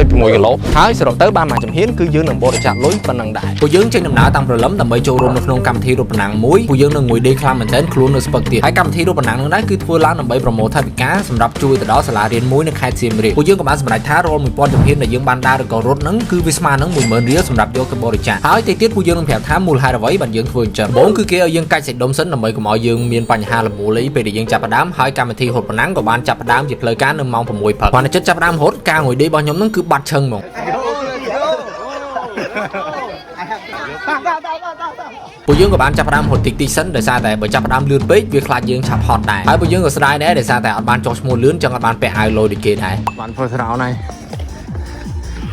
1.6 គីឡូហើយសរុបទៅបានមួយចំហៀនគឺយើងនឹងបរិច្ចាគលុយប៉ុណ្ណឹងដែរពួកយើងចេញដំណើរតាមព្រលឹមដើម្បីចូលរួមនៅក្នុងកម្មវិធីរូបប៉ុណ្ណឹងមួយពួកយើងនឹងងុយដេកខ្លាំងមែនទែនខ្លួននៅស្ពឹកទៀតហើយកម្មវិធីរូបប៉ុណ្ណឹងនោះដែរគឺធ្វើឡើងដើម្បីប្រមូលថវិកាសម្រាប់ជួយទៅដល់សាលារៀនមួយនៅខេត្តសៀមរាបពួកយើងក៏បានសម្រេចថារាល់ 1000 ចំហៀនដែលយើងបានដើរឬក៏រត់ហ្នឹងគឺវាស្មើនឹង 10000 រៀលសម្រាប់យកទៅបរិច្ចាគហើយទីទៀតពួកយើងនឹងប្រាប់ថាមូលហេតុអ្វីបានយើងធ្វើអញ្ចឹងបងគឺគេឲ្យយើងកាច់សាច់ដុំសិនដើម្បីកុំឲ្យយើងមានបញ្ហាលំមូលអីពេលដែលយើងចាប់ផ្ដើមហើយកម្មវិធីហូតប៉ុណ្ណឹងក៏បានចាប់ផ្ដើមជាផ្លូវការនៅម៉ោង 6 ព្រឹកបានចិត្តចាប់ផ្ដើមហូតការងុយដេករបស់ខ្ញុំហ្នឹងគឺបាត់ឈឹងហ្មងពួកយើងក៏បានចាប់ផ្ដើមហត់តិចតិចសិនដោយសារតែបើចាប់ផ្ដើមលឿនពេកវាខ្លាចយើងឆាប់ហត់ដែរហើយពួកយើងក៏ស្ដាយដែរដោយសារតែអត់បានចុះឈ្មោះលឿនចឹងអត់បានពាក់អាវលយដូចគេដែរបានធ្វើស្រោណហើយ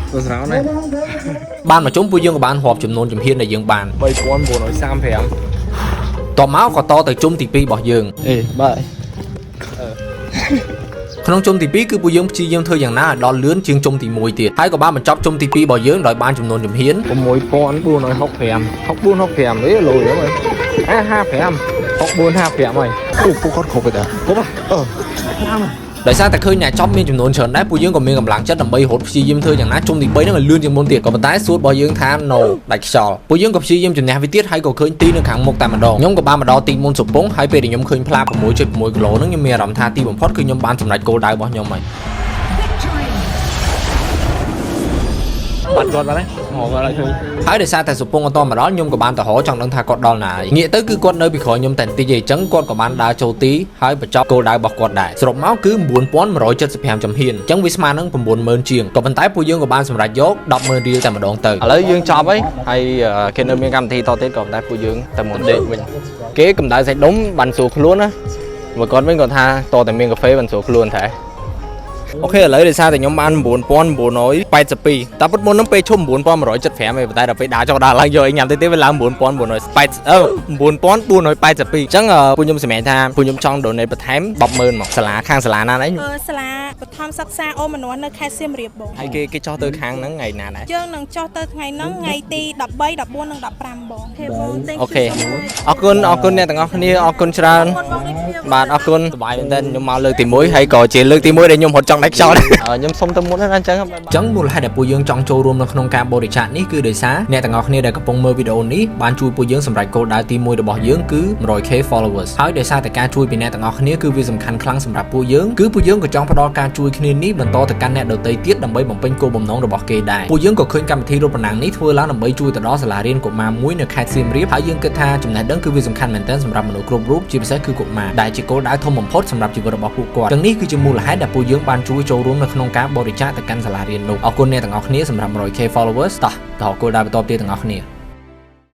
ធ្វើស្រោណហើយបានមកជុំពួកយើងក៏បានរាប់ចំនួនជំហានដែលយើងបាន 3935 តមកក៏តទៅជុំទី 2 របស់យើងបាទក្នុងជុំទី 2 គឺពួកយើងព្យាយាមធ្វើយ៉ាងណាឲ្យដល់លឿនជាងជុំទី 1 ទៀតហើយក៏បានបញ្ចប់ជុំទី 2 របស់យើងដោយបានចំនួនជំហាន 6465 នេះលុយហ្នឹង5455ហើយពួកគាត់គ្រប់ទេគ្រប់ដោយសារតែឃើញអ្នកចប់មានចំនួនច្រើនដែរពួកយើងក៏មានកម្លាំងចិត្តដើម្បីរត់ព្យាយាមធ្វើយ៉ាងណាជុំទី 3 ហ្នឹងឲ្យលឿនជាងមុនទៀតក៏ប៉ុន្តែសួតរបស់យើងថា no ដាច់ខ្យល់ពួកយើងក៏ព្យាយាមជំនះវាទៀតហើយក៏ឃើញទីនៅខាងមុខតែម្ដងខ្ញុំក៏បានមកដល់ទីមុនសុពងហើយពេលដែលខ្ញុំឃើញផ្លា 6.6 គីឡូហ្នឹងខ្ញុំមានអារម្មណ៍ថាទីបំផុតគឺខ្ញុំបានសម្រេចគោលដៅរបស់ខ្ញុំហើយបាត់គាត់បាត់ហើយហើយដោយសារតែសុពងអត់តមកដល់ខ្ញុំក៏បានទៅរកចង់ដឹងថាគាត់ដល់ណាងាកទៅគឺគាត់នៅពីក្រោយខ្ញុំតែបន្តិចឯងចឹងគាត់ក៏បានដើរចូលទីហើយបញ្ចប់គោលដៅរបស់គាត់ដែរសរុបមកគឺ 9175 ចំហៀនចឹងវាស្មើនឹង 90000 ជាងក៏ប៉ុន្តែពួកយើងក៏បានសម្រេចយក 100,000 រៀលតែម្ដងទៅឥឡូវយើងចប់ហើយគេនៅមានកម្មវិធីតទៀតក៏ប៉ុន្តែពួកយើងតែមុនដេកវិញគេកម្ដៅសាច់ដុំបានស្រួលខ្លួនណាមកគាត់វិញគាត់ថាតតែមានកាហ្វេបានស្រួលខ្លួនតែអូខេឥឡូវដោយសារតែខ្ញុំបាន 9982 តែពិតមុនហ្នឹងពេលឈុំ 9175 ឯងប៉ុន្តែដល់ពេលដើរចុះដើរឡើងយកអីញ៉ាំតិចទៀតវាឡើង 9482 អញ្ចឹងពួកខ្ញុំសម្រេចថាពួកខ្ញុំចង់ donate បន្ថែម 100,000 មកសាលាខាងសាលាណាហ្នឹងសាលាបឋមសិក្សាអូមនួននៅខេត្តសៀមរាបបងហើយគេចុះទៅខាងហ្នឹងថ្ងៃណាដែរយើងនឹងចុះទៅថ្ងៃហ្នឹងថ្ងៃទី13 14 និង 15បងអូខេអរគុណអ្នកទាំងអស់គ្នាអរគុណច្រើនបាទអរគុណសប្បាយមែនតើខ្ញុំមកលើកទី 1ហើយក៏ជាលើកទី 1ដែលខ្ញុំរត់ចង់ដាច់ខ្យល់ខ្ញុំសុំទៅមុនណាអញ្ចឹងមូលហេតុដែលពួកយើងចង់ចូលរួមនៅក្នុងការបរិច្ចាគនេះគឺដោយសារអ្នកទាំងអស់គ្នាដែលកំពុងមើលវីដេអូនេះបានជួយពួកយើងសម្រេចគោលដៅទី 1 របស់យើងគឺ 100k followers ហើយដោយសារតែការជួយពីអ្នកទាំងអស់គ្នាគឺវាសំខាន់ខ្លាំងសម្រាប់ពួកយើងគឺពួកយើងក៏ចង់ផ្ដល់ការជួយគ្នានេះបន្តទៅកាន់អ្នកដទៃទៀតដើម្បីបំពេញគោលបំណងរបស់គេដែរពួកយើងក៏ឃើញកម្មវិធីរូបប៉ុណ្ណឹងនេះធ្វើឡើងដើម្បីជួយទៅដល់សាលារៀនកុមារមួយនៅខេត្តសៀមរាបហើយយើងគិតថាចំណេះដឹងគឺវាសំខាន់មែនទែនសម្រាប់មនុស្សគ្រប់រូបជាពិសេសគឺកុមារដែលជាគោលដៅធំបំផុតសម្រាប់ជីវិតរបស់ពួកគាត់ទាំងនេះគឺជាមូលហេតុដែលពួកយើងបានជួយចូលរួមនៅក្នុងការបរិច្ចាគទៅកាន់សាលារៀននោះអរគុណអ្នកទាំងអស់គ្នាសម្រាប់ 100k followers តោះគោលដៅបន្តទៀតទាំងអស់គ្នា